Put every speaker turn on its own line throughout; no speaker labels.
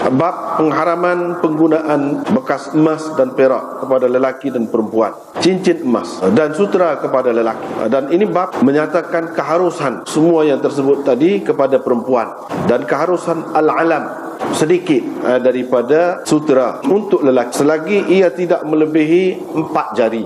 Bab pengharaman penggunaan bekas emas dan perak kepada lelaki dan perempuan, cincin emas dan sutera kepada lelaki. Dan ini bab menyatakan keharusan semua yang tersebut tadi kepada perempuan, dan keharusan al-alam sedikit daripada sutera untuk lelaki selagi ia tidak melebihi 4 jari.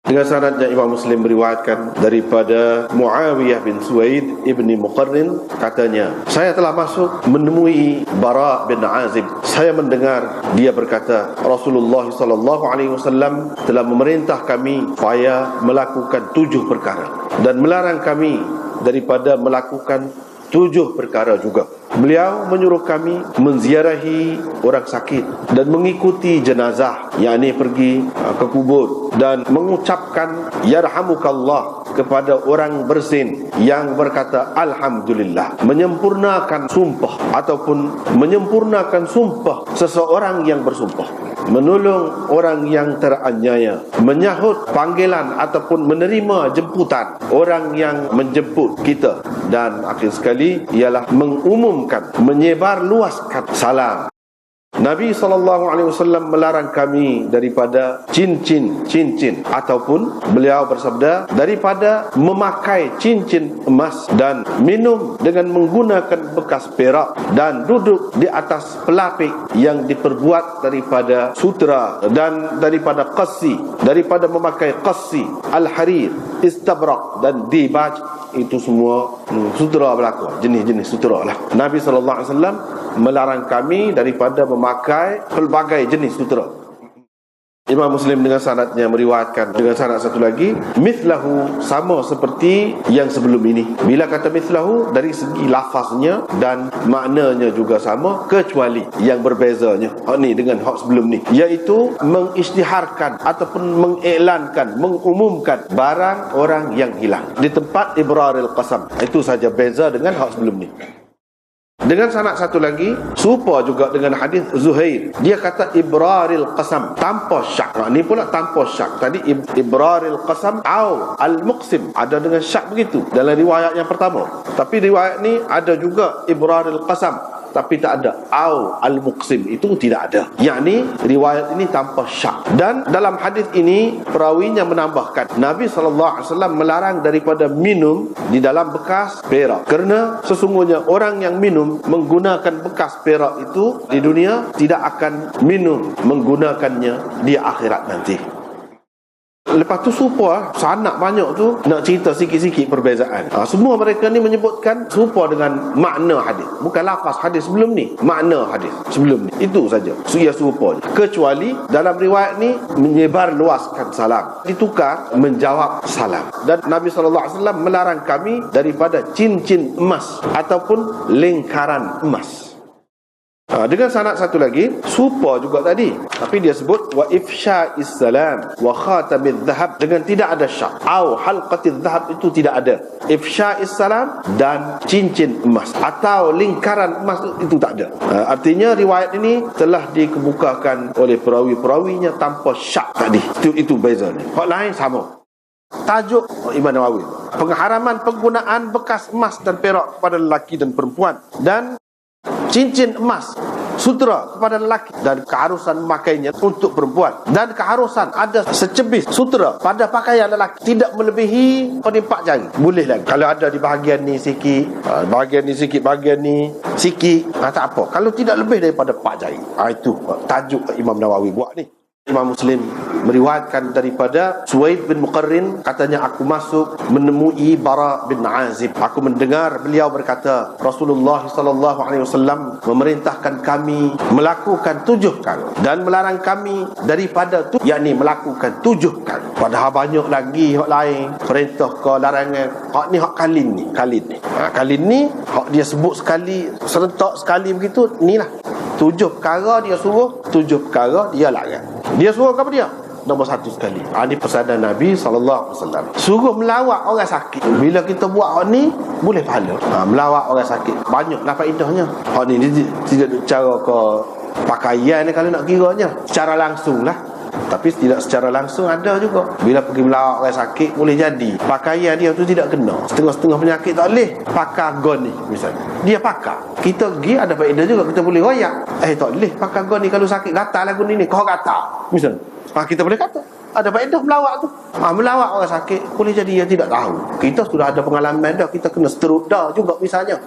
Dengan sanadnya Imam Muslim meriwayatkan daripada Muawiyah bin Suwaid ibni Muqarrin, katanya, saya telah masuk menemui Bara bin Azib. Saya mendengar dia berkata, Rasulullah SAW telah memerintah kami supaya melakukan 7 perkara dan melarang kami daripada melakukan 7 perkara juga. Beliau menyuruh kami menziarahi orang sakit dan mengikuti jenazah, yakni pergi ke kubur, dan mengucapkan yarhamukallah kepada orang bersin yang berkata alhamdulillah, menyempurnakan sumpah ataupun menyempurnakan sumpah seseorang yang bersumpah, menolong orang yang teraniaya, menyahut panggilan ataupun menerima jemputan orang yang menjemput kita, dan akhir sekali ialah mengumumkan, menyebar luaskan salam. Nabi SAW melarang kami daripada cincin ataupun beliau bersabda daripada memakai cincin emas dan minum dengan menggunakan bekas perak dan duduk di atas pelapik yang diperbuat daripada sutera dan daripada qassi, daripada memakai qassi, al-harir, istabrak dan dibaj. Itu semua sutera berlaku, jenis-jenis sutera lah. Nabi SAW melarang kami daripada memakai pelbagai jenis sutera. Imam Muslim dengan sanadnya meriwayatkan dengan sanad satu lagi, mithlahu, sama seperti yang sebelum ini. Bila kata mithlahu, dari segi lafaznya dan maknanya juga sama, kecuali yang berbezanya ni dengan hak sebelum ni, iaitu mengisytiharkan ataupun mengiklankan, mengumumkan barang orang yang hilang di tempat ibraril qasam. Itu saja beza dengan hak sebelum ni. Dengan sanad satu lagi serupa juga dengan hadis Zuhair. Dia kata ibraril qasam tanpa syak. Ni pula tanpa syak. Tadi ibraril qasam au al-muqsim, ada dengan syak begitu dalam riwayat yang pertama. Tapi riwayat ni ada juga ibraril qasam, tapi tak ada au al-muqsim, itu tidak ada. Yakni riwayat ini tanpa syak. Dan dalam hadis ini perawinya menambahkan Nabi SAW melarang daripada minum di dalam bekas perak, kerana sesungguhnya orang yang minum menggunakan bekas perak itu di dunia tidak akan minum menggunakannya di akhirat nanti. Lepas tu serupa sanak banyak tu nak cerita sikit-sikit perbezaan. Semua mereka ni menyebutkan serupa dengan makna hadis, bukan lafaz hadis sebelum ni, makna hadis sebelum ni. Itu saja. Ia serupa. Kecuali dalam riwayat ni menyebar luaskan salam, ditukar menjawab salam. Dan Nabi SAW melarang kami daripada cincin emas ataupun lingkaran emas. Dengan sanad satu lagi serupa juga tadi, tapi dia sebut wa ifsya'is salam wa khatamidz zahab, dengan tidak ada syak, au halqatiz zahab, itu tidak ada. Ifsya'is salam dan cincin emas atau lingkaran emas itu tak ada. Artinya riwayat ini telah dikemukakan oleh perawi-perawinya tanpa syak tadi. Itu bezanya. Hak lain sama. Tajuk Imam Nawawi, pengharaman penggunaan bekas emas dan perak kepada lelaki dan perempuan, dan cincin emas, sutera kepada lelaki, dan keharusan memakainya untuk perempuan, dan keharusan ada secebis sutera pada pakaian lelaki tidak melebihi 4 jari. Boleh lagi kalau ada di bahagian ni sikit, bahagian ni sikit, bahagian ni sikit, tak apa kalau tidak lebih daripada 4 jari. Itu tajuk Imam Nawawi buat ni. Imam Muslim meriwayatkan daripada Suwaid bin Muqarrin, katanya, aku masuk menemui Bara bin Azib. Aku mendengar beliau berkata, Rasulullah SAW memerintahkan kami melakukan 7 kali dan melarang kami daripada yakni melakukan 7 kali. Padahal banyak lagi hak lain, perintah ke larangan. Hak ni hak kalin ni. Kalin ni hak dia sebut sekali, serentak sekali begitu, inilah 7 perkara dia suruh, 7 perkara dia larang. Dia suruh apa dia? Nombor 1 sekali. Ini pesanan Nabi SAW. Suruh melawat orang sakit. Bila kita buat ni, boleh pahala. Melawat orang sakit, banyaklah faedahnya. Ni tidak cara ke pakaian ni kalau nak kiranya. Secara langsung lah. Tapi tidak secara langsung ada juga. Bila pergi melawat orang sakit, boleh jadi pakaian dia tu tidak kena. Setengah-setengah penyakit tak boleh pakai agon ni misalnya. Dia pakai. Kita pergi ada faedah juga, kita boleh royak. Tak boleh pakai agon ni kalau sakit gatal lagu ni kau gatal misalnya. Kita boleh kata ada faedah melawat tu. Melawat orang sakit, boleh jadi dia tidak tahu. Kita sudah ada pengalaman dah, kita kena stroke dah juga misalnya.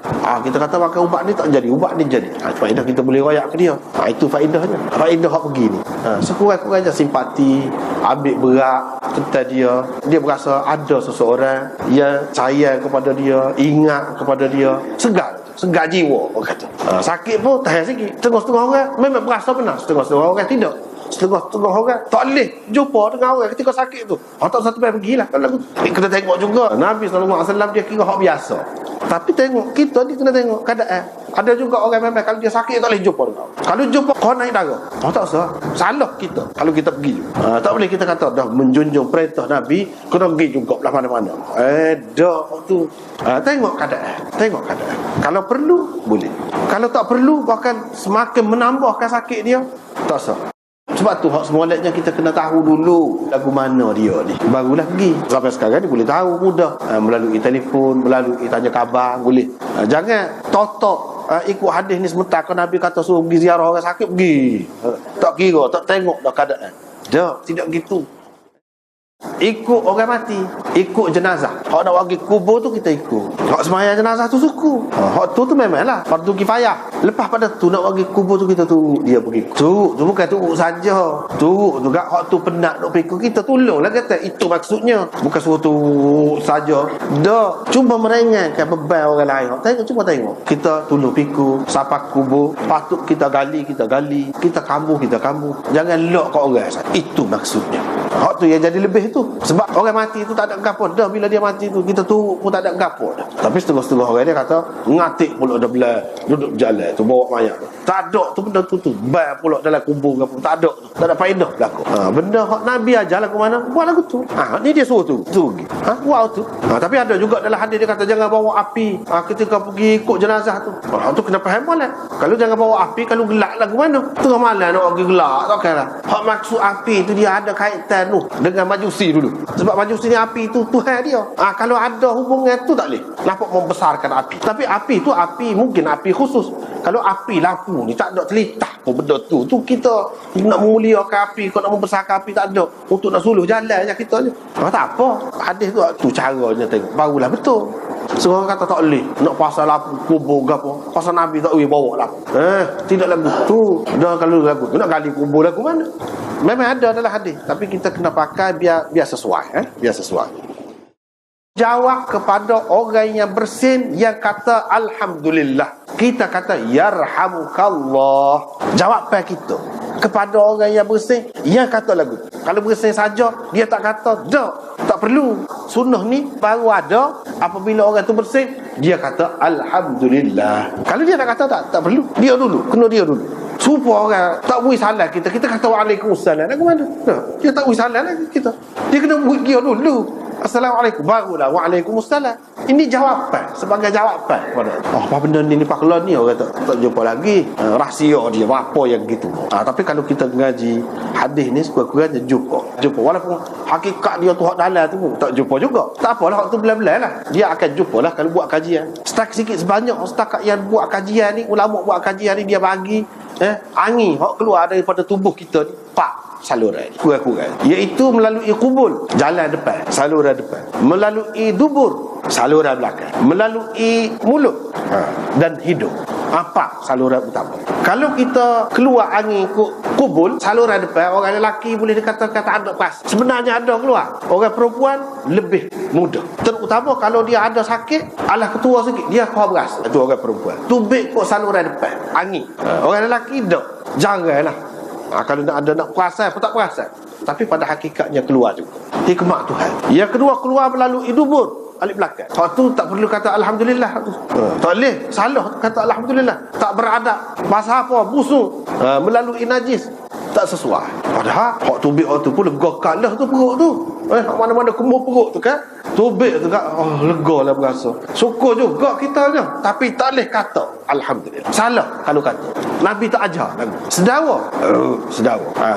Kita kata makan ubat ni tak jadi, ubat ni jadi. Faedah kita boleh royak ke dia. Itu faedahnya. Faedah hak pergi ni. Sekurang-kurangnya simpati, ambil berat tentang dia. Dia berasa ada seseorang yang sayang kepada dia, ingat kepada dia, segar jiwa orang kata. Sakit pun tahan sikit. Setengah-setengah orang memang berasa benar, setengah-setengah orang tidak. Setengah-setengah orang tak boleh jumpa dengan orang ketika sakit tu. Tak usah sampai pergilah. Kalau kena tengok juga Nabi SAW dia kira hak biasa. Tapi tengok kita ni kena tengok keadaan. Ada juga orang memang kalau dia sakit tak boleh jumpa dengan. Kalau jumpa kau naik darah. Tak usah. Salah kita kalau kita pergi. Tak boleh kita kata dah menjunjung perintah Nabi kena pergi juga belah mana-mana. Dah tu. Tengok keadaan. Kalau perlu boleh. Kalau tak perlu bahkan semakin menambahkan sakit dia, tak usah. Sebab tu hak semoleknya kita kena tahu dulu lagu mana dia ni, barulah pergi. Sampai sekarang ni boleh tahu mudah, melalui telefon, melalui tanya khabar boleh. Jangan totok ikut hadis ni sebentar. Kalau Nabi kata suruh pergi ziarah orang sakit, pergi. Tak kira, tak tengok dah keadaan. Tidak gitu. Ikut orang mati, ikut jenazah. Hak nak pergi kubur tu kita ikut. Hak sembahyang jenazah tu suku. Hak tu memanglah fardu kifayah. Lepas pada tu nak pergi kubur tu kita turut dia pergi. Tu bukan turut saja. Turut juga hak tu penat nak pergi kita tolonglah kata. Itu maksudnya. Bukan suruh turut saja. Dah cuba meringankan beban orang lain. Cuba tengok. Kita tolong piku, sapak kubur, patut kita gali, kita kambuh. Jangan lock kat orang. Itu maksudnya. Hak tu yang jadi lebih tu. Sebab orang mati tu tak ada gapo dah. Bila dia mati tu kita turut pun tak ada gapo dah. Tapi setengah-setengah orang dia kata ngatik pula dah belah duduk berjalan tu bawa mayat tu. Tak ada tu benda tu. Bai pula dalam kubur gapo. Tak ada tu. Tak ada faedah berlaku. Benda hak Nabi ajar lagu mana? Buat lagu tu. Ni dia suruh tu. Buat tu. Tapi ada juga dalam hadis dia kata jangan bawa api ketika pergi ikut jenazah tu. Tu kena faham malam. Kalau jangan bawa api, kalau gelak lagu mana? Tengah malam nak pergi gelak takkanlah. Hak maksud api tu dia ada kaitan tu dengan majusi dulu. Sebab majusi ni api tu Tuhan dia. Kalau ada hubungan tu tak boleh nampak membesarkan api. Tapi api tu api mungkin api khusus. Kalau api lampu ni tak ada telitah pun benda tu kita nak memuliakan api, kau nak membesarkan api tak ada. Untuk nak suluh jalan je kita ni. Tak apa. Hadis tu caranya tengok. Barulah betul. Seorang kata tak boleh nak pasal lampu kubur ke apa. Pasal Nabi tak boleh bawa lampu. Tidak lagu tu. Dah kalau lagu tu nak gali kubur lagu mana? Memang ada dalam hadis, tapi kita kena pakai biar sesuai, biar sesuai. Jawab kepada orang yang bersin yang kata alhamdulillah. Kita kata yarhamukallah. Jawapan kita kepada orang yang bersin yang kata lagu. Kalau bersin saja dia tak kata tak perlu. Sunnah ni baru ada apabila orang tu bersin dia kata alhamdulillah. Kalau dia tak kata tak perlu. Dia dulu, kena dia dulu. Supaya orang tak beri salam kita kata waalaikumsalam. Nak ke mana? Dia tak beri salam lagi kita. Dia kena beri dia dulu. Assalamualaikum, barulah waalaikumsalam. Ini jawapan, sebagai jawapan kepada apa benda ni paklan ni orang tak jumpa lagi. Rahsia dia apa yang gitu. Tapi kalau kita ngaji hadis ni sekurang-kurangnya jumpa. Walaupun hakikat dia tu hak dalam tu tak jumpa juga. Tak apalah hak tu belah-belah lah. Dia akan jumpalah kalau buat kajian. Setakat sikit sebanyak setakat yang buat kajian ni, ulama buat kajian ni dia bagi angin hak keluar daripada tubuh kita ni saluran kurang-kurang, iaitu melalui kubul jalan depan, saluran depan, melalui dubur saluran belakang, melalui mulut dan hidung. Apa saluran utama? Kalau kita keluar angin kubul saluran depan, orang lelaki boleh dikatakan tak ada pas. Sebenarnya ada keluar. Orang perempuan lebih mudah. Terutama kalau dia ada sakit, alah ketua sikit, dia kau beras. Itu orang perempuan. Tubik kok saluran depan, angin. Orang lelaki tak. Jaranglah. Kalau nak perasan pun tak perasan. Tapi pada hakikatnya keluar juga. Hikmah Tuhan. Yang kedua keluar melalui dubur, alif belakang. Hak tu tak perlu kata alhamdulillah tu. Tak boleh salah kata alhamdulillah. Tak beradab. Bahasa apa? Busuk. Melalui najis. tak sesuai. Padahal hak tubik waktu pun lega kalah tu perut tu. Mana-mana kemur perut tu kan. Tubik tu kan, lega lah berasa. Syukur juga kita ni. Tapi tak boleh kata alhamdulillah. Salah kalau kata. Nabi tak ajar lagu. Sedawa.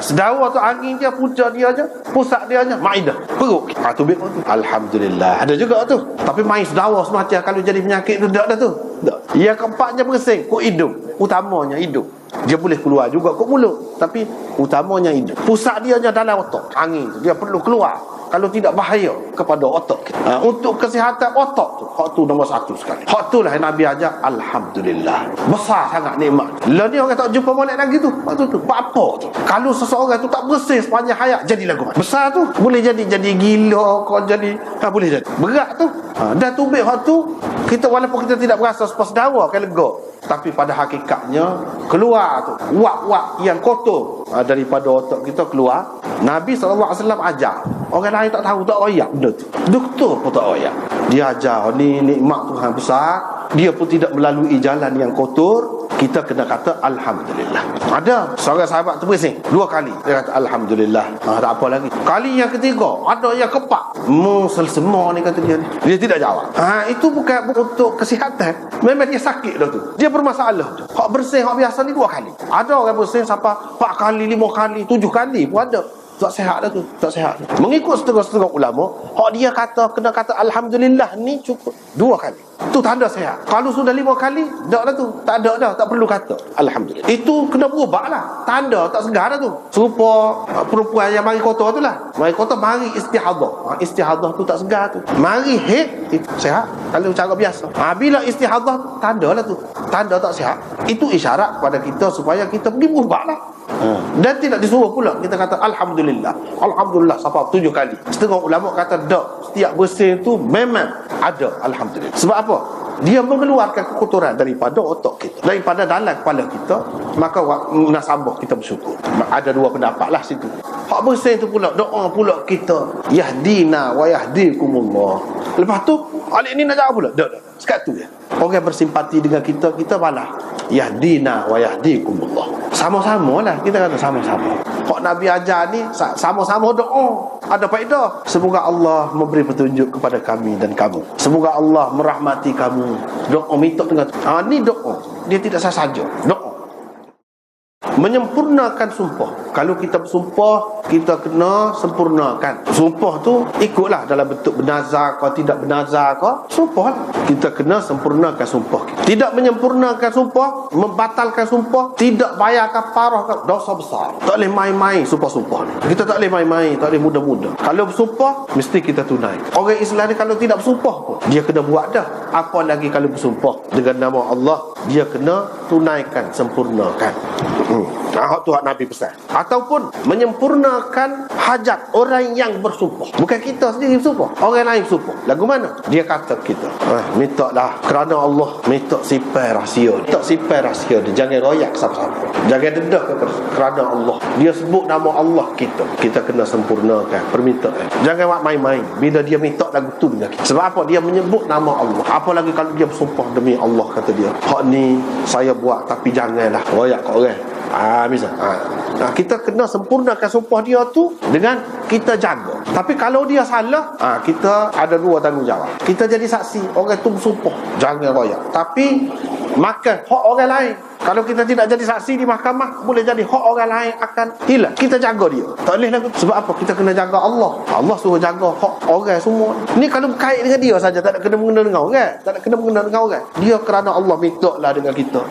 Sedawa tu angin dia, punca dia aja, pusat dia aja, Maidah. Perut. Tubik tu. Alhamdulillah. Ada juga tu. Tapi main sedawa semacam kalau jadi penyakit tu tak dah tu. Tak. Yang keempatnya bersin, kok hidung. Utamanya hidung. Dia boleh keluar juga kok mulut, tapi utamanya hidung. Pusat dia aja dalam otak. Angin tu dia perlu keluar. Kalau tidak bahaya kepada otak kita. Untuk kesihatan otak tu, hak tu nombor satu sekali. Hak tu lah yang Nabi ajar. Alhamdulillah. Besar sangat nikmat. Lah ni orang tak jumpa molek lagi tu. Waktu tu apa tu? Kalau seseorang tu tak bersih sepanjang hayat, jadi lagu besar tu. Boleh jadi gila, kau jadi boleh jadi. Berat tu. Dan tubik hak tu, kita walaupun kita tidak berasa sepas dawa kan lega, tapi pada hakikatnya keluar tu wak-wak yang kotor daripada otak kita keluar. Nabi SAW ajar. Orang lain tak tahu, tak royak benda tu. Doktor pun tak royak. Dia ajar ni nikmat Tuhan besar. Dia pun tidak melalui jalan yang kotor. Kita kena kata alhamdulillah. Ada seorang sahabat tu bersih 2 kali dia kata alhamdulillah. Tak apa lagi. Kali yang ketiga ada yang kepak. Semua ni kata dia. Dia tidak jawab. Itu bukan untuk kesihatan. Memang dia sakit dah tu. Dia bermasalah tu. Hak bersih hak biasa ni 2 kali. Ada orang bersih sampai 4 kali, 5 kali, 7 kali pun ada. Tak sihat dah tu. Tak sihat. Mengikut setengah-setengah ulama, hak dia kena kata alhamdulillah ni cukup 2 kali. Itu tanda sihat. Kalau sudah 5 kali, tak dah tu. Tak ada dah. Tak perlu kata alhamdulillah. Itu kena berubah lah. Tanda tak segar dah tu. Serupa perempuan yang mari kotor tu lah. Mari kotor, mari istihadah. Istihadah tu tak segar tu. Mari haid, itu sihat. Kalau cara biasa. Bila istihadah, tanda lah tu. Tanda tak sihat. Itu isyarat kepada kita supaya kita pergi berubah lah. Dan tidak disuruh pula kita kata alhamdulillah sampai 7 kali. Setengah ulama kata tak, setiap bersih tu memang ada alhamdulillah. Sebab apa? Dia mengeluarkan kekotoran daripada otak kita, daripada dalam kepala kita. Maka munasabah kita bersyukur. Ada 2 pendapat lah situ. Hak bersih tu pula doa pula kita, yahdina wa yahdikumullah. Lepas tu alik ni nak jawab pula tak. Sekat tu je. Orang bersimpati dengan kita, kita balas yahdina wa yahdikumullah. Sama-sama lah, kita kata sama-sama. Hak Nabi ajar ni sama-sama doa. Ada faedah. Semoga Allah memberi petunjuk kepada kami dan kamu. Semoga Allah merahmati kamu. Doa minta dengan ni doa. Dia tidak saja doa. Menyempurnakan sumpah. Kalau kita bersumpah, kita kena sempurnakan. Sumpah tu ikutlah dalam bentuk bernazar ke tidak bernazar ke, sumpah lah. Kita kena sempurnakan sumpah. Tidak menyempurnakan sumpah, membatalkan sumpah, tidak bayar kafarah ke, dosa besar. Tak boleh main-main sumpah-sumpah ni. Kita tak boleh main-main, tak boleh mudah-mudah. Kalau bersumpah, mesti kita tunai. Orang Islam ni kalau tidak bersumpah pun, dia kena buat dah. Apa lagi kalau bersumpah dengan nama Allah, dia kena tunaikan, sempurnakan. Hak tu hak Nabi pesan. Ataupun menyempurnakan hajat orang yang bersumpah. Bukan kita sendiri bersumpah, orang lain bersumpah. Lagu mana? Dia kata kita minta lah kerana Allah, minta simpan rahsia. Minta simpan rahsia dia. Jangan royak siapa-siapa. Jangan dedah kerana Allah. Dia sebut nama Allah kita kena sempurnakan permintaan. Jangan buat main-main. Bila dia minta lagu tu dengan kita. Sebab apa? Dia menyebut nama Allah. Apa lagi kalau dia bersumpah demi Allah, kata dia, hak ni saya buat tapi janganlah royak kat orang. Misal kita kena sempurnakan sumpah dia tu dengan kita jaga. Tapi kalau dia salah, kita ada 2 tanggungjawab. Kita jadi saksi, orang tu bersumpah jangan royak, tapi makan hak orang lain. Kalau kita tidak jadi saksi di mahkamah, boleh jadi hak orang lain akan hilang. Kita jaga dia. Tak boleh lagu. Sebab apa? Kita kena jaga Allah. Allah suruh jaga hak orang semua. Ni kalau berkait dengan dia saja, tak ada kena mengena dengan orang. Tak ada kena mengena dengan orang. Dia kerana Allah minta lah dengan kita.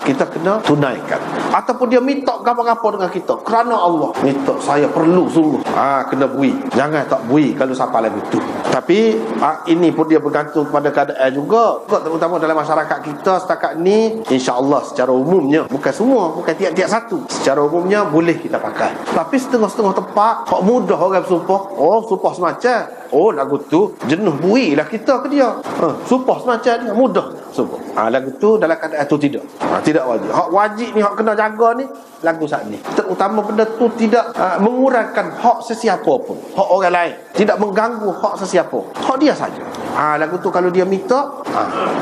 Kita kena tunaikan. Ataupun dia minta apa-apa dengan kita kerana Allah minta, saya perlu sungguh. Kena bui. Jangan tak bui kalau siapa lagu tu. Tapi ini pun dia bergantung pada keadaan juga. Terutama dalam masyarakat kita setakat ni, insya-Allah secara umumnya, bukan semua, bukan tiap-tiap satu, secara umumnya boleh kita pakai. Tapi setengah-setengah tempat hak mudah orang bersumpah. Sumpah semacam lagu tu jenuh bui lah kita ke dia. Sumpah semacam ni mudah sumpah. Lagu tu dalam keadaan tu tidak. Tidak wajib. Hak wajib ni, hak kena jaga ni lagu saat ni. Terutama benda tu tidak mengurangkan hak sesiapa pun. Hak orang lain tidak mengganggu hak sesiapa. Hak dia saja. Lagu tu kalau dia minta,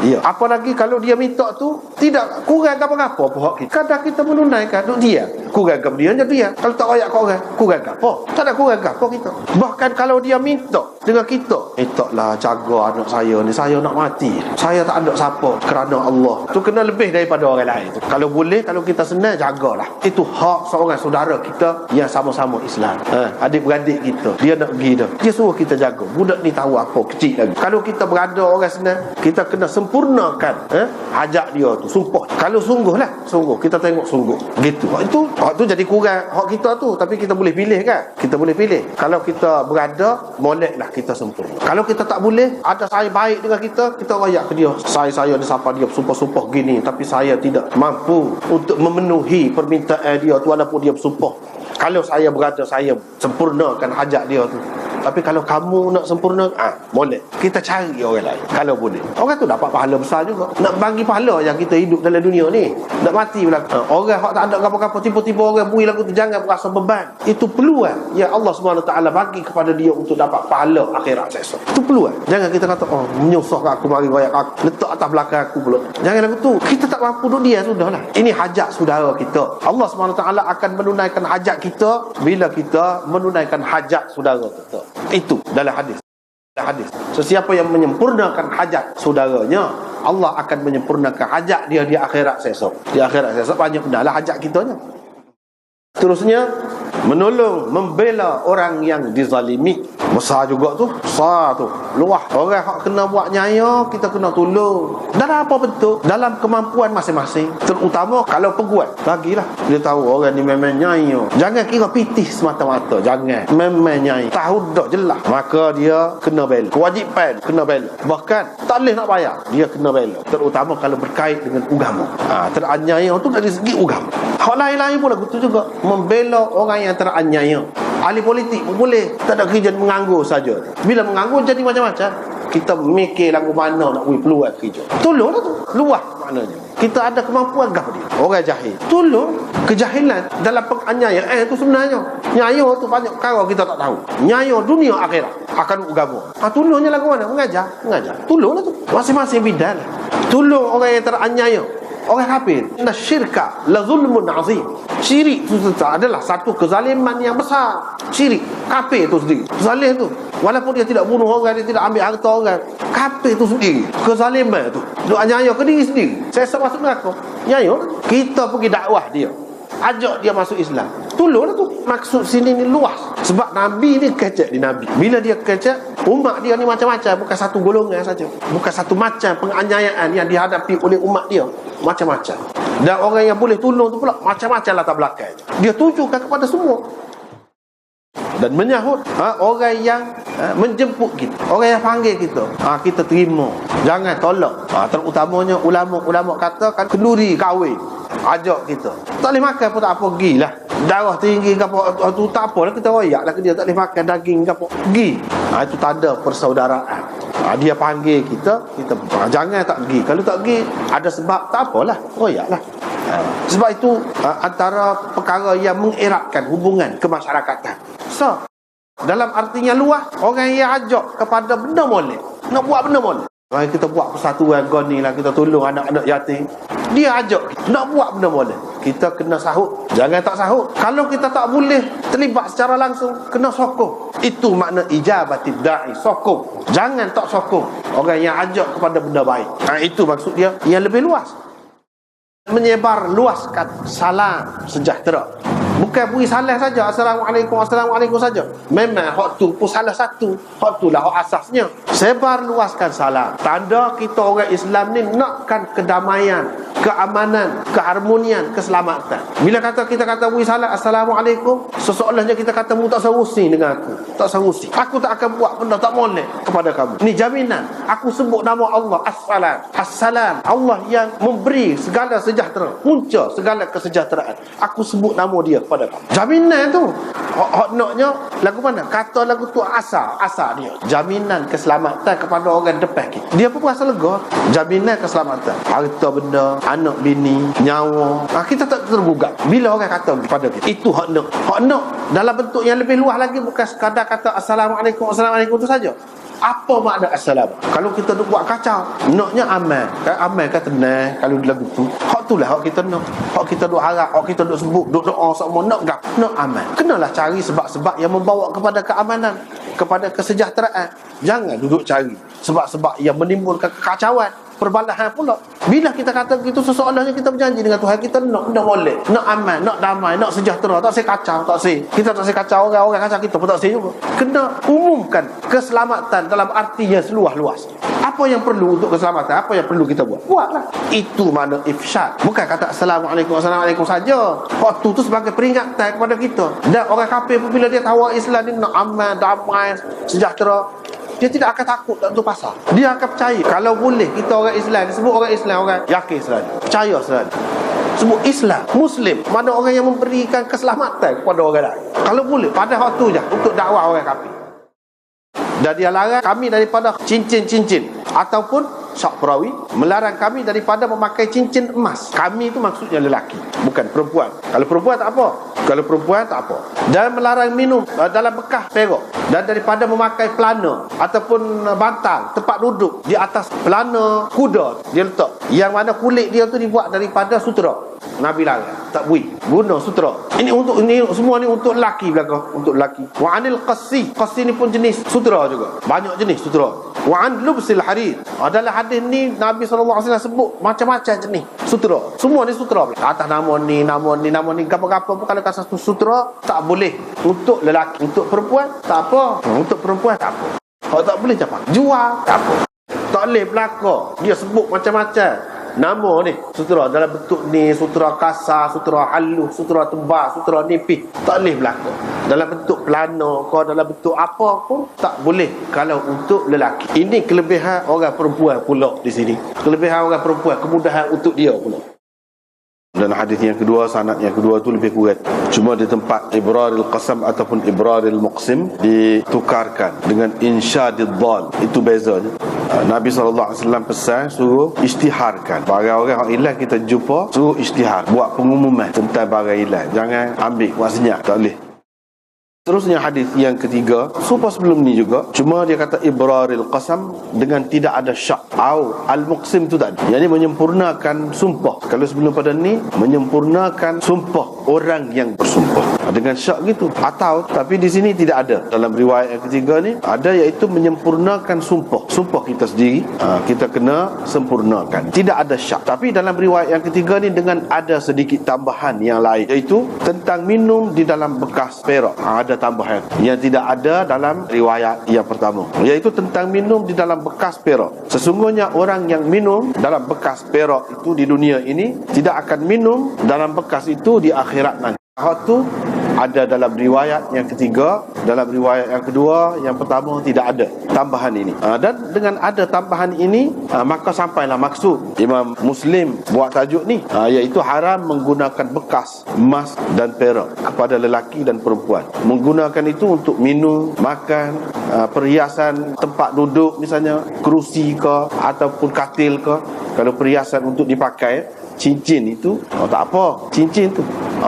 ya. Apa lagi kalau dia minta tu tidak kurang apa-apa pihak kita. Kadang kita menunaikan duk dia. Kurang apa dia je dia. Kalau tak royak kau orang, kurang apa? Tak ada kurang apa kita. Bahkan kalau dia minta dengan kita, mintalah jaga anak saya ni, saya nak mati. Saya tak ada siapa kerana Allah. Tu kena lebih daripada orang lain tu. Kalau boleh, kalau kita senang, jagalah. Itu hak seorang saudara kita yang sama-sama Islam. Adik-beradik kita, dia nak pergi dah, dia suruh kita jaga. Budak ni tahu apa, kecil lagi. Kalau kita berada orang senang, kita kena sempurnakan hajat dia tu. Sumpah. Kalau sungguh kita tengok sungguh. Gitu. Hak tu jadi kurang hak kita tu. Tapi kita boleh pilih kan? Kita boleh pilih. Kalau kita berada, moleklah kita sempurna. Kalau kita tak boleh, ada saya baik dengan kita rayak ke dia. Saya ni siapa dia bersumpah-sumpah gini, tapi saya tidak mampu untuk memenuhi permintaan dia tu walaupun dia bersumpah. Kalau saya berada, saya sempurnakan hajat dia tu. Tapi kalau kamu nak sempurna, boleh. Kita cari orang lain kalau boleh. Orang tu dapat pahala besar juga. Nak bagi pahala yang kita hidup dalam dunia ni. Nak mati pula. Orang hak tak ada apa-apa, tiba-tiba orang bui lagu tu, jangan berasa beban. Itu peluang yang Allah SWT bagi kepada dia untuk dapat pahala akhirat esok. Itu peluang. Jangan kita kata, menyusah aku, mari royak aku, letak atas belakang aku pula. Jangan lagu tu. Kita tak mampu duduk dia, sudahlah. Ini hajat saudara kita. Allah SWT akan menunaikan hajat kita bila kita menunaikan hajat saudara kita. Itu dalam hadis. Sesiapa yang menyempurnakan hajat saudaranya, Allah akan menyempurnakan hajat dia di akhirat esok. Di akhirat esok banyak benalah hajat kitanya. Terusnya, menolong, membela orang yang dizalimi. Besar juga tu. Besar tu. Luah. Orang yang kena buat nyaya, kita kena tolong. Dalam apa bentuk? Dalam kemampuan masing-masing. Terutama kalau peguat. Bagilah. Dia tahu orang ni memang nyaya. Jangan kira pitih semata-mata. Jangan. Memang nyaya. Tahu dah jelas. Maka dia kena bela. Kewajipan kena bela. Bahkan tak boleh nak bayar, dia kena bela. Terutama kalau berkait dengan agama. Teranyaya tu dari segi agama. Hal lain-lain pun lagu tu juga. Membela orang yang teranyaya. Ahli politik pun boleh. Tak ada kerja menganggur saja. Bila menganggur jadi macam-macam. Kita mikir lagu mana nak peluang kerja. Tolonglah tu. Luah maknanya. Kita ada kemampuan gah dia. Orang jahil. Tolong. Kejahilan dalam penganiayaan itu sebenarnya. Nyaya tu banyak perkara kita tak tahu. Nyaya dunia akhirat akan agama. Tolongnya lagu mana? Mengajar. Tolonglah tu. Masing-masing bidang. Tolong orang yang teraniaya. Orang kafir. Inna syirka la zulmun azim. Syirik itu adalah satu kezaliman yang besar. Syirik, kafir itu sendiri. Zalim tu. Walaupun dia tidak bunuh orang, dia tidak ambil harta orang, kafir itu sendiri. Kezaliman itu. Dia anyaya ke diri sendiri. Saya masuk neraka. Nyaya. Kita pergi dakwah dia. Ajak dia masuk Islam. Tolonglah tu. Maksud sini ni luas. Sebab Nabi ni kecek di Nabi. Bila dia kecek, umat dia ni macam-macam. Bukan satu golongan saja. Bukan satu macam penganiayaan yang dihadapi oleh umat dia. Macam-macam. Dan orang yang boleh tolong tu pula macam-macam latar belakang. Dia tujukan kepada semua. Dan menyahut orang yang menjemput kita, orang yang panggil kita, kita terima. Jangan tolak. Terutamanya ulama-ulama katakan kenduri kahwin, ajak kita. Tak boleh makan pun tak apa, pergilah. Darah tinggi ke apa tu tak apalah, kita royak lah ke dia. Tak boleh makan daging ke apa, pergi. Itu tanda persaudaraan. Dia panggil kita jangan tak pergi. Kalau tak pergi ada sebab, tak apalah, royaklah. Sebab itu antara perkara yang mengeratkan hubungan kemasyarakatan. So, dalam artinya luas, orang yang ajak kepada benda molek, nak buat benda molek. Kita buat persatuan goni lah, kita tolong anak-anak yatim. Dia ajak nak buat benda molek, kita kena sahut. Jangan tak sahut. Kalau kita tak boleh terlibat secara langsung, kena sokong. Itu makna ijabatid da'i, sokong. Jangan tak sokong orang yang ajak kepada benda baik. Itu maksud dia yang lebih luas. Menyebar luaskan salam sejahtera. Bukan beri salam saja, Assalamualaikum saja. Memang hak tu pun salah satu. Hak tu lah hak asasnya. Sebar luaskan salam. Tanda kita orang Islam ni nakkan kedamaian, keamanan, keharmonian, keselamatan. Bila kita kata beri salam Assalamualaikum, seseolahnya kita kata mu tak serusi dengan aku. Tak serusi. Aku tak akan buat benda tak molek kepada kamu. Ni jaminan. Aku sebut nama Allah As-Salam. As-Salam. Allah yang memberi segala sejahtera, punca segala kesejahteraan. Aku sebut nama dia kepada kamu. Jaminan tu. Hak naknya lagu mana? Kata lagu tu asal dia. Jaminan keselamatan kepada orang depan kita. Dia pun rasa lega. Jaminan keselamatan. Harta benda, anak bini, nyawa. Kita tak tergugat bila orang kata kepada kita. Itu hak nak. Hak nak dalam bentuk yang lebih luas lagi, bukan sekadar kata Assalamualaikum tu saja. Apa makna assalam? Kalau kita duk buat kacau, naknya amal. Kan amal kan tenang kalau lagu tu. Hak tu lah hak kita nak. Hak kita duk harap, hak kita duk sebut, duk doa semua nak gap, nak amal. Kenalah cari sebab-sebab yang membawa kepada keamanan, kepada kesejahteraan. Jangan duduk cari sebab-sebab yang menimbulkan kekacauan, perbalahan pula. Bila kita kata begitu, seseorangnya kita berjanji dengan Tuhan kita nak boleh, nak aman, nak damai, nak sejahtera, tak saya kacau, tak saya. Kita tak saya kacau orang kacau kita pun tak saya juga. Kena umumkan keselamatan dalam arti yang seluas-luas. Apa yang perlu untuk keselamatan, apa yang perlu kita buatlah. Itu makna ifsyad. Bukan kata assalamualaikum saja. Waktu tu sebagai peringatan kepada kita. Dan orang kafir pun bila dia tahu Islam ni nak aman, damai, sejahtera, dia tidak akan takut tak tentu pasal. Dia akan percaya. Kalau boleh kita orang Islam, sebut orang Islam, orang yakin Islam, percaya Islam, sebut Islam, Muslim, mana orang yang memberikan keselamatan kepada orang lain. Kalau boleh pada waktu je untuk dakwah orang kafir. Dan dia larang kami daripada cincin-cincin ataupun syak perawi, melarang kami daripada memakai cincin emas. Kami itu maksudnya lelaki, bukan perempuan. Kalau perempuan tak apa. Kalau perempuan tak apa. Dan melarang minum dalam bekas perak, dan daripada memakai pelana ataupun bantal tempat duduk di atas pelana kuda dia letak, yang mana kulit dia tu dibuat daripada sutera. Nabi larang, tak boleh guna sutera. Ini semua ni untuk lelaki belaka, untuk lelaki. Wa anil qassi ni pun jenis sutera juga. Banyak jenis sutera. Wa an lubsil harir. Dalam hadis ni Nabi SAW sebut macam-macam jenis sutera. Semua ni sutera. Atas nama ni gapo-gapo pun kalau satu sutera tak boleh untuk lelaki. Untuk perempuan tak apa. Untuk perempuan tak apa. Kalau tak boleh apa? Jual tak apa. Tak boleh belaka. Dia sebut macam-macam nama ni sutera, dalam bentuk ni sutera kasar, sutera halus, sutera tebal, sutera nipis, tak boleh berlaku. Dalam bentuk pelana ke dalam bentuk apa pun tak boleh kalau untuk lelaki. Ini kelebihan orang perempuan pula di sini. Kelebihan orang perempuan, kemudahan untuk dia pula. Dan hadis yang kedua, sanad yang kedua tu lebih kuat. Cuma di tempat ibraril qasam ataupun ibraril muqsim ditukarkan dengan insyadid dhal. Itu bezanya. Nabi SAW pesan suruh isytiharkan. Barang orang yang hilang kita jumpa, suruh isytihar, buat pengumuman tentang barang hilang. Jangan ambil buat senyap, tak boleh. Terusnya hadis yang ketiga, serupa sebelum ni juga, cuma dia kata ibraril qasam dengan tidak ada syak. Au al-muqsim tu tadi, yang ini menyempurnakan sumpah. Kalau sebelum pada ni menyempurnakan sumpah orang yang bersumpah dengan syak gitu. Atau tapi di sini tidak ada. Dalam riwayat yang ketiga ni ada, iaitu menyempurnakan sumpah. Sumpah kita sendiri kita kena sempurnakan. Tidak ada syak. Tapi dalam riwayat yang ketiga ni dengan ada sedikit tambahan yang lain, iaitu tentang minum di dalam bekas perak. Ada tambahan yang tidak ada dalam riwayat yang pertama, iaitu tentang minum di dalam bekas perak. Sesungguhnya orang yang minum dalam bekas perak itu di dunia ini tidak akan minum dalam bekas itu di akhirat nanti. Hal tu ada dalam riwayat yang ketiga. Dalam riwayat yang kedua, yang pertama tidak ada tambahan ini. Dan dengan ada tambahan ini, maka sampailah maksud Imam Muslim buat tajuk ni, iaitu haram menggunakan bekas emas dan perak kepada lelaki dan perempuan. Menggunakan itu untuk minum, makan, perhiasan tempat duduk, misalnya kerusi ke ataupun katil ke. Kalau perhiasan untuk dipakai, cincin itu tak apa, cincin tu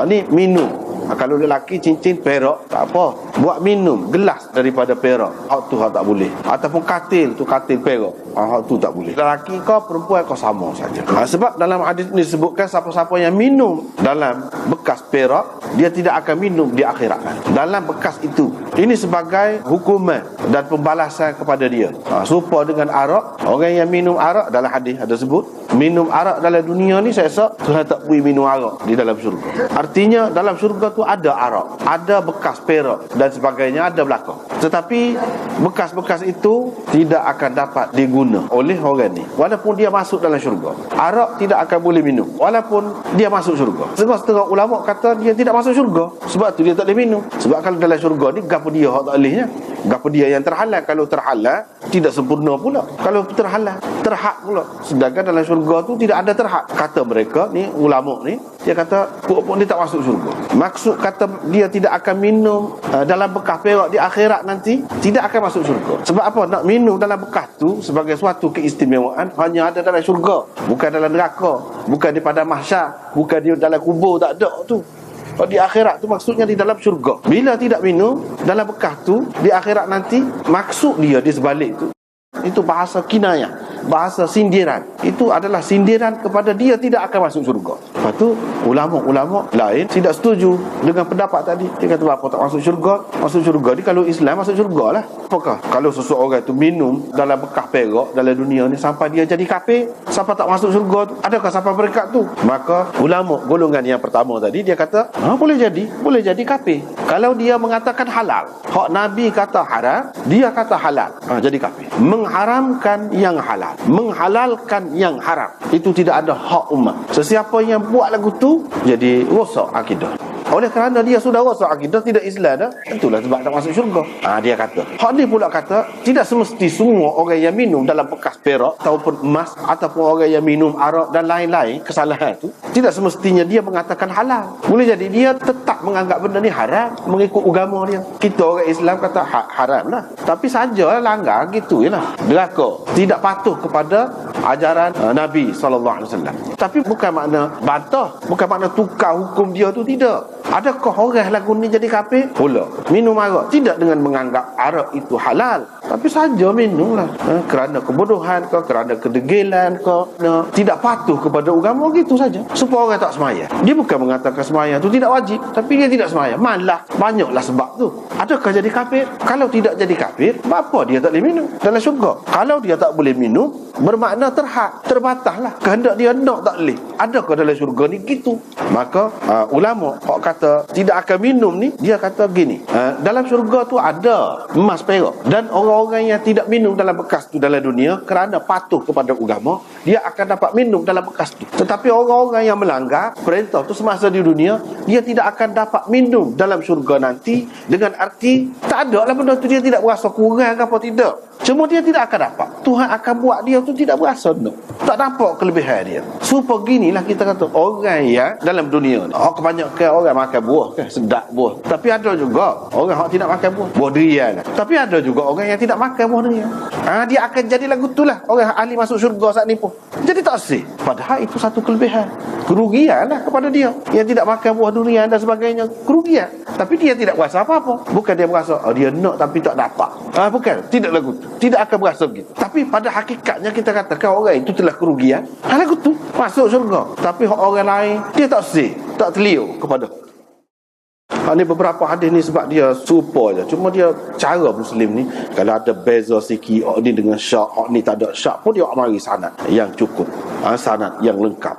ni minum. Kalau lelaki cincin perak tak apa, buat minum gelas daripada perak, hak tu hak tak boleh. Ataupun katil tu katil perak, hak tu tak boleh. Lelaki kau perempuan kau sama saja. Sebab dalam hadis ni disebutkan siapa-siapa yang minum dalam bekas perak, dia tidak akan minum di akhirat dalam bekas itu. Ini sebagai hukuman dan pembalasan kepada dia. Serupa dengan arak. Orang yang minum arak, dalam hadis ada sebut, minum arak dalam dunia ni saya rasa Tuhan tak boleh minum arak di dalam syurga. Artinya dalam syurga tu ada arak, ada bekas perak dan sebagainya, ada belakang. Tetapi bekas-bekas itu tidak akan dapat diguna oleh orang ni walaupun dia masuk dalam syurga. Arak tidak akan boleh minum walaupun dia masuk syurga. Sebab setengah ulama kata dia tidak masuk syurga, sebab tu dia tak boleh minum. Sebab kalau dalam syurga ni gapo dia hak tak bolehnya, gapo dia yang terhalal. Kalau terhalal tidak sempurna pula, kalau terhalal terhad pula. Sedangkan dalam syurga tu tidak ada terhad. Kata mereka ni, ulama ni, dia kata pun dia tak masuk syurga. Maksud kata dia tidak akan minum dalam bekas perak di akhirat nanti, tidak akan masuk syurga. Sebab apa? Nak minum dalam bekas tu sebagai suatu keistimewaan hanya ada dalam syurga, bukan dalam neraka, bukan di padang mahsyar, bukan di dalam kubur, tak ada tu. Di akhirat tu maksudnya di dalam syurga. Bila tidak minum dalam bekas tu, di akhirat nanti maksud dia di sebalik tu, itu bahasa kinayah, bahasa sindiran. Itu adalah sindiran kepada dia tidak akan masuk syurga. Lepas tu ulama-ulama lain tidak setuju dengan pendapat tadi. Dia kata apa tak masuk syurga? Masuk syurga ni kalau Islam masuk syurga lah. Apakah kalau seseorang tu minum dalam bekas perak dalam dunia ni sampai dia jadi kafir, sampai tak masuk syurga tu, adakah sampai berkat tu? Maka ulama golongan yang pertama tadi dia kata boleh jadi kafir. Kalau dia mengatakan halal, hak Nabi kata haram, dia kata halal, jadi kafir. Mengharamkan yang halal, menghalalkan yang haram, itu tidak ada hak umat. Sesiapa yang buat lagu tu jadi rosak akidah. Oleh kerana dia sudah rosak akidah, tidak Islam dah, itulah sebab tak masuk syurga. Dia kata. Hak ni pula kata tidak semesti semua orang yang minum dalam bekas perak ataupun emas ataupun orang yang minum arak dan lain-lain kesalahan tu, tidak semestinya dia mengatakan halal. Boleh jadi dia tetap menganggap benda ni haram mengikut agama dia. Kita orang Islam kata haram lah, tapi sajalah langgar gitu jelah. Deraka, tidak patuh kepada ajaran Nabi SAW. Tapi bukan makna bantah, bukan makna tukar hukum dia tu, tidak. Adakah orang lagu ni jadi kafir? Pula minum arak tidak dengan menganggap arak itu halal, tapi saja minumlah kerana kebodohan ke, kerana kedegilan ke, tidak patuh kepada agama, gitu saja. Supaya orang tak semaya. Dia bukan mengatakan semaya tu tidak wajib, tapi dia tidak semaya. Malah banyaklah sebab tu. Adakah jadi kafir? Kalau tidak jadi kafir, apa dia tak boleh minum dalam syurga? Kalau dia tak boleh minum, bermakna terbataslah. Kehendak dia nak tak boleh. Adakah dalam syurga ni gitu? Maka ulama kata tidak akan minum ni, dia kata gini, dalam syurga tu ada emas perak, dan orang-orang yang tidak minum dalam bekas tu dalam dunia kerana patuh kepada agama, dia akan dapat minum dalam bekas tu. Tetapi orang-orang yang melanggar perintah tu semasa di dunia, dia tidak akan dapat minum dalam syurga nanti, dengan arti tak ada lah benda tu, dia tidak berasa kurang apa tidak, cuma dia tidak akan dapat. Tuhan akan buat dia tu tidak berasa tak dapat kelebihan dia. Supaya ginilah kita kata orang yang dalam dunia ni, kebanyakan orang makan buah kan, sedap buah. Tapi ada juga orang yang tidak makan buah durian lah. Tapi ada juga orang yang tidak makan buah durian. Dia akan jadi lagu tu lah orang ahli masuk syurga saat ni pun. Jadi tak sih. Padahal itu satu kelebihan, kerugian lah kepada dia yang tidak makan buah durian dan sebagainya, kerugian. Tapi dia tidak berasa apa-apa. Bukan dia berasa dia nak tapi tak dapat. Bukan, tidak lagu tu. Tidak akan berasa begitu. Tapi pada hakikatnya kita katakan orang itu telah kerugian. Lagu tu masuk syurga. Tapi orang lain dia tak sih, tak terliur kepada. Ini beberapa hadis ni sebab dia serupa je. Cuma dia cara Muslim ni, kalau ada beza sikit, ni dengan syak, ni tak ada syak pun dia mari sanad yang cukup, sanad yang lengkap.